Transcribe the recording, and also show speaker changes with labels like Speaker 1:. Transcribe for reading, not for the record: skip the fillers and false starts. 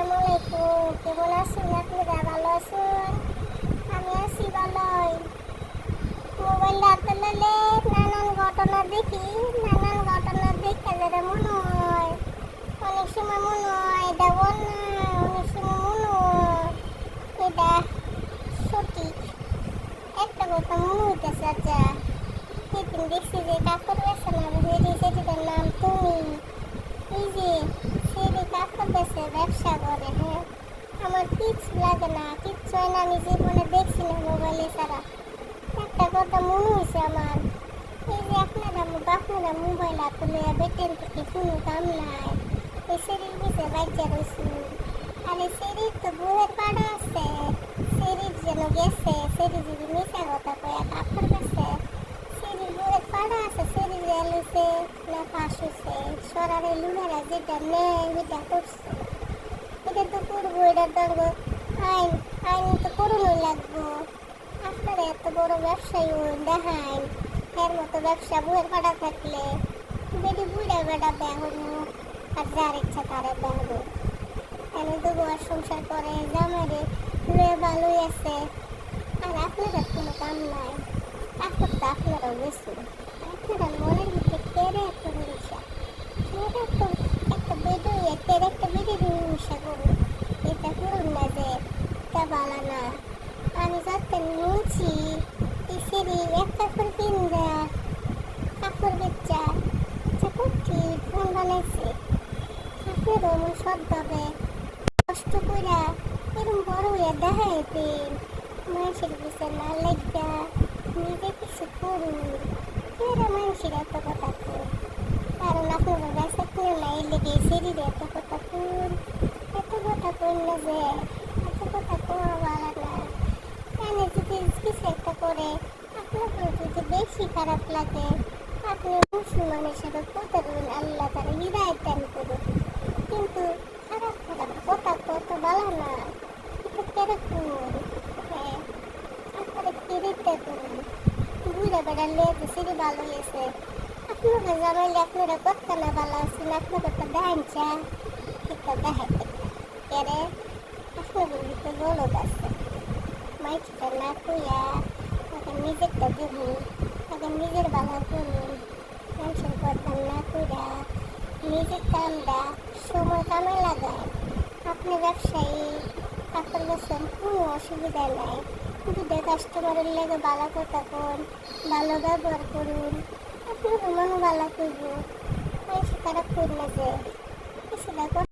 Speaker 1: আসসালামু আলাইকুম। কেমন আছেন আপনারা? ভালো আছেন? আমি আছি ভালোই। মোবাইল হাতে লইলে নানান ঘটনা দেখি। নানান ঘটনা দেখে যেটা মনে হয়, অনেক সময় মনে হয় এটা অন্যায়, অনেক সময় মনে হয় এটা সঠিক। একটা কথা মনে হইতেছে, আচ্ছা সেদিন দেখছি যে কাপড় বেছে না সেটিটার নাম তুমি, এই যে সেটি কাপড় বেছে ব্যবসা করে। হ্যাঁ, আমার কিচ্ছু লাগে না, কিচ্ছু হয় না, আমি জীবনে দেখছি না মোবাইলে ছাড়া। একটা কথা মনে হয়েছে আমার, এই যে আপনারা মোবাইল হাতে লইয়া বেটেন থেকে কোনো কাম নাই, এই শরীর পিছিয়ে বাচ্চা রয়েছি। আর এই শরীর তো বুড়ের পাড়া আছে, শরীর যেন গেছে, শরীর যদি মিশা কথা কয়ে কাপড় গেছে, শরীর বুড়ের পাড়া আছে, শরীর এলুছে না ফাঁস হয়েছে, সরারে লুনেরা যেটা নেয় সেটা করছে। এটা তো করবো, এটা ধরবো আইন, আইন তো করুনই লাগবো। আপনারা এত বড় ব্যবসায়ী দেখাইন, এর মতো ব্যবসা বইয়ের পাড়া থাকলে বেটি বুড়া বেটা বেহনু, আর যার ইচ্ছা তারে বেহনু। এনে তো বউয়ের সংসার করে জামাইরে লয়ে ভালোই আছে। আর আপনাদের কোনো কাম নাই, কাপড় তো আপনারাও বেশি। আপনারা মনের ভিতরে কেড়ে একটা হিংসা, কেড়ে একটা বেডই কেড়ে একটা বেডের হিংসা করুন। এটা করুন না যে তা বালা না। আমি যাতে নিয়েছি ইসেরি এক কাপড় কিনবা, কাপড় বেচা করছি, ফোন বানাইছে। আপনারও মন সৎভাবে কষ্ট কইরা এরম বড় হইয়া দেখাইতেন, মানুষের পিছনে না লেগা নিজে কিছু করুন। এরা মানুষের এত কথা কর, কারণ আপনারা বেচা কিনে না, এই লেগে শরীরে এত কথা কর, এত কথা কর না যে এত কথা কোয়া ভালো না। কেন যদি কিছু একটা করে আপনার যদি বেশি খারাপ লাগে, আপনি মুসলমানের সাথে প্রতারণ, আল্লাহ তারা হৃদায়ত দান করুন। কিন্তু খারাপ খারাপ কথা কত ভালো না, এটা কেরকম? হ্যাঁ, আপনারা কেরিতে করুন। বুড়া বেড়া লেগে সেটি ভালো হয়েছে, আপনারা জামাইলে আপনারা কত না ভালো আছেন, আপনারা তো দেন চা একটা দেখাইতে কেরে আপনাদের ভিতরে গলদ আছে। মাইকটা না কইয়া আগে নিজেরটা দেখুন, আগে নিজের ভালো করুন। মানুষের কথা না কইরা নিজের কামটা সময় কামে লাগায়। আপনি ব্যবসায়ী, কাপড় বেচেন, কোনো অসুবিধা নাই, দুধে কাস্টমারের লেগে ভালো কথা কন, ভালো ব্যবহার করুন, আপনার মনও ভালো করব। মানুষ খারাপ করলে যে কিছুটা